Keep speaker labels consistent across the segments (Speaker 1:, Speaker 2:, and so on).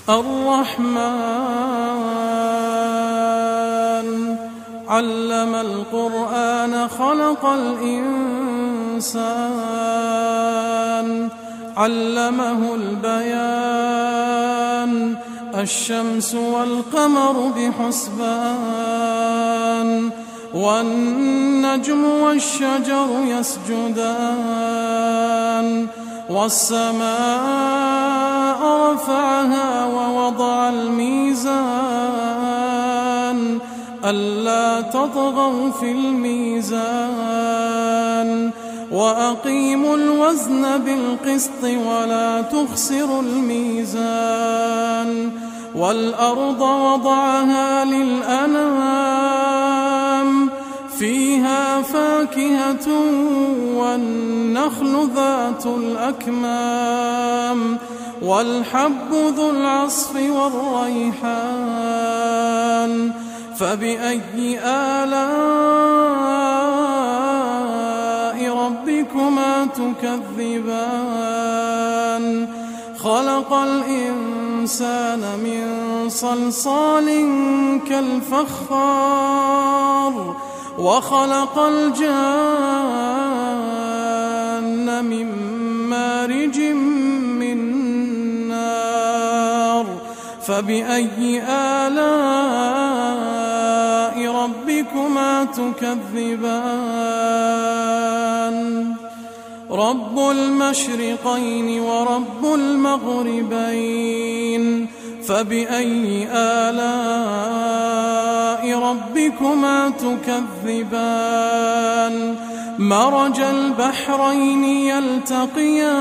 Speaker 1: الرحمن علم القرآن خلق الإنسان علمه البيان الشمس والقمر بحسبان والنجم والشجر يسجدان والسماء رفعها ووضع الميزان ألا تطغوا في الميزان وأقيموا الوزن بالقسط ولا تخسروا الميزان والأرض وضعها للأنام فيها فاكهة والنخل ذات الأكمام والحب ذو العصف والريحان فبأي آلاء ربكما تكذبان خلق الإنسان من صلصال كالفخار وخلق الجان من مارج من نار فبأي آلاء ربكما تكذبان رب المشرقين ورب المغربين فبأي آلاء ربكما تكذبان مرج البحرين يلتقيان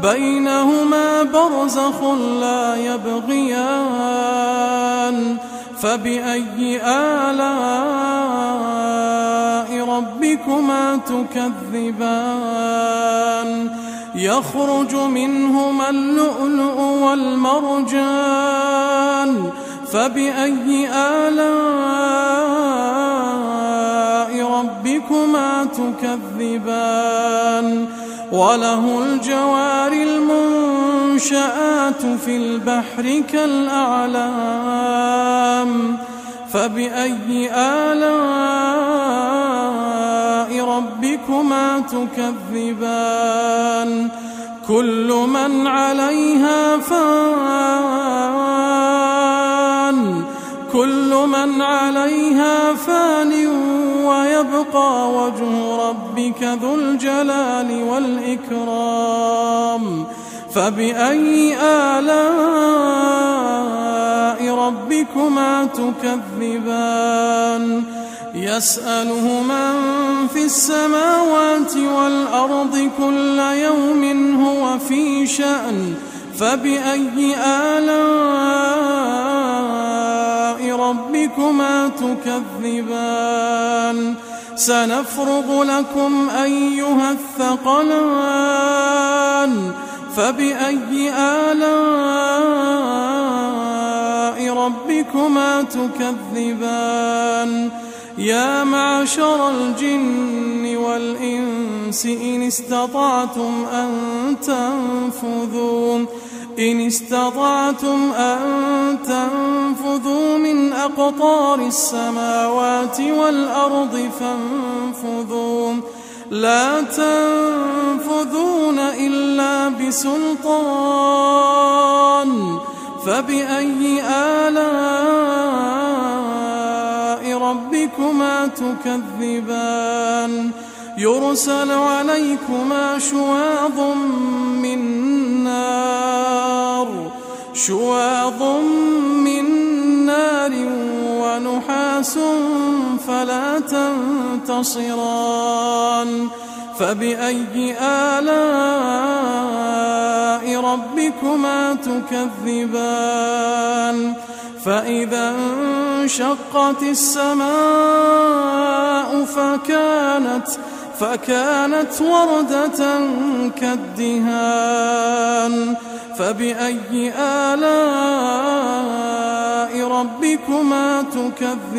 Speaker 1: بينهما برزخ لا يبغيان فبأي آلاء ربكما تكذبان يخرج منهما اللؤلؤ والمرجان فبأي آلاء ربكما تكذبان وله الجوار المنشآت في البحر كالأعلام فبأي آلاء ربكما تكذبان كل من عليها فان ويبقى وجه ربك ذو الجلال والإكرام فبأي آلاء ربكما تكذبان يسأله من في السماوات والأرض كل يوم هو في شأن فبأي آلاء ربكما تكذبان سنفرغ لكم أيها الثقلان فبأي آلاء ربكما تكذبان يا معشر الجن والإنس إن استطعتم أن تنفذوا من أقطار السماوات والأرض فانفذوا لا تنفذون إلا بسلطان فبأي آلاء ربكما تكذبان يرسل عليكما شواظ من نار ونحاس فلا تنتصران فبأي آلاء ربكما تكذبان فإذا انشقت السماء فكانت وردة كالدهان فبأي آلاء ربكما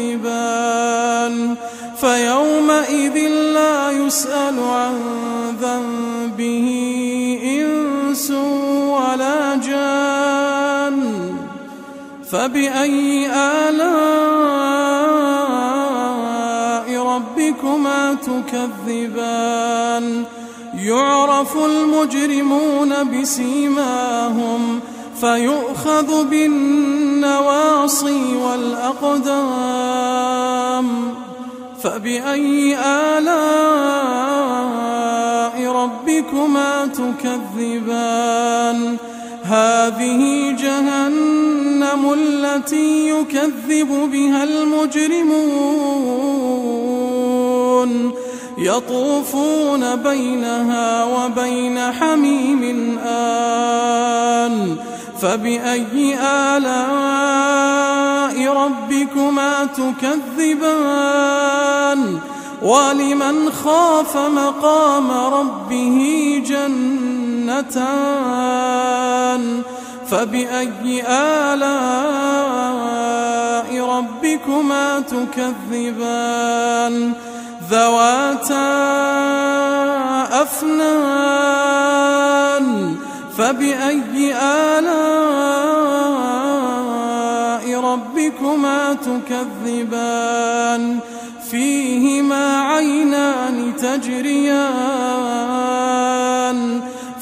Speaker 1: تكذبان فيومئذ لا يسأل عن ذنبه إنس ولا جان فبأي آلاء ربكما تكذبان يعرف المجرمون بسيماهم فيؤخذ بالنواصي والأقدام فبأي آلاء ربكما تكذبان هذه جهنم التي يكذب بها المجرمون يطوفون بينها وبين حميم آن فبأي آلاء ربكما تكذبان ولمن خاف مقام ربه جنتان فبأي آلاء ربكما تكذبان ذواتا أفنان فبأي آلاء ربكما تكذبان فيهما عينان تجريان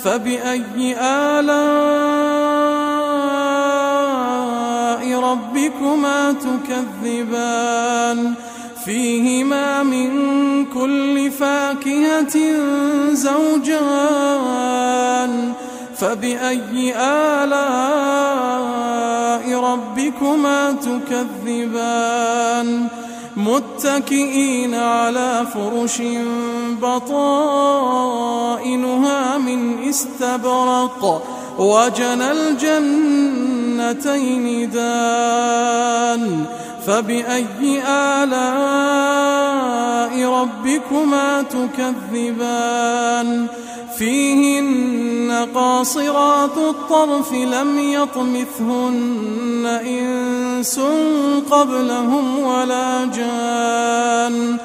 Speaker 1: فبأي آلاء ربكما تكذبان فيهما من كل فاكهة زوجان فبأي آلاء ربكما تكذبان متكئين على فرش بطائنها من استبرق وجنى الجنتين دان فبأي آلاء ربكما تكذبان فيهن قاصرات الطرف لم يطمثهن إنس قبلهم ولا جان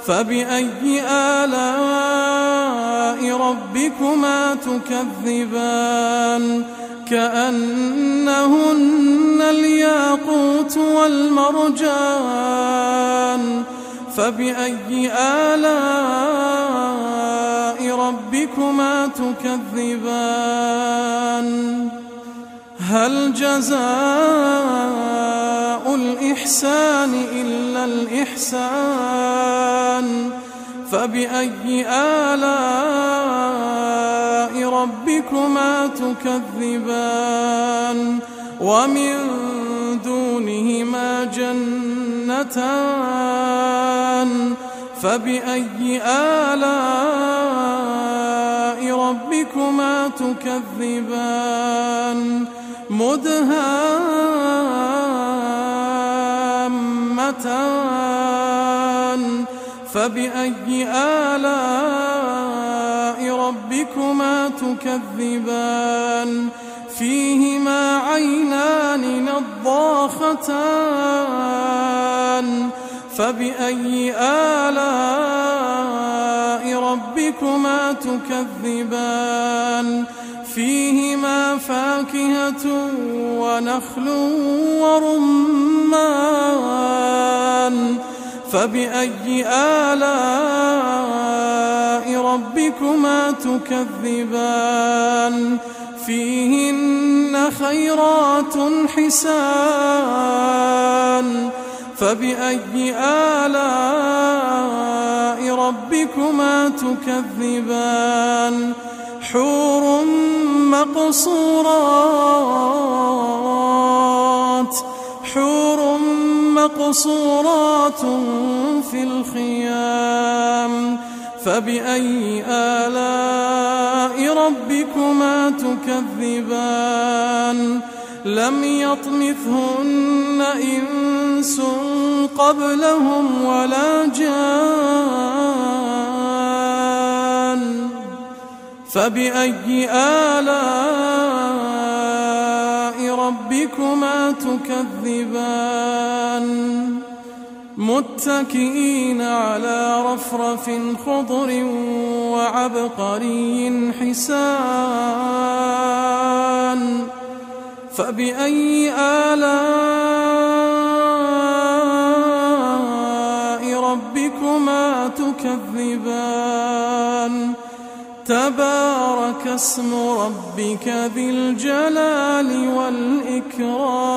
Speaker 1: فبأي آلاء ربكما تكذبان كأنهن الياقوت والمرجان فبأي آلاء ربكما تكذبان هل جزاء الإحسان إلا الإحسان فبأي آلاء ربكما تكذبان ومن دونهما جنتان فبأي آلاء ربكما تكذبان مدهامتان فبأي آلاء ربكما تكذبان فيهما عينان نضاختان فبأي آلاء ربكما تكذبان فيهما فاكهة ونخل ورمان فبأي آلاء ربكما تكذبان فيهن خيرات حسان فبأي آلاء ربكما تكذبان حور مقصورات في الخيام فبأي آلاء ربكما تكذبان لم يطمثهن إنس قبلهم ولا جان فبأي آلاء ربكما تكذبان متكئين على رفرف خضر وعبقري حسان فبأي آلاء ربكما تكذبان تبارك اسم ربك ذي الجلال والإكرام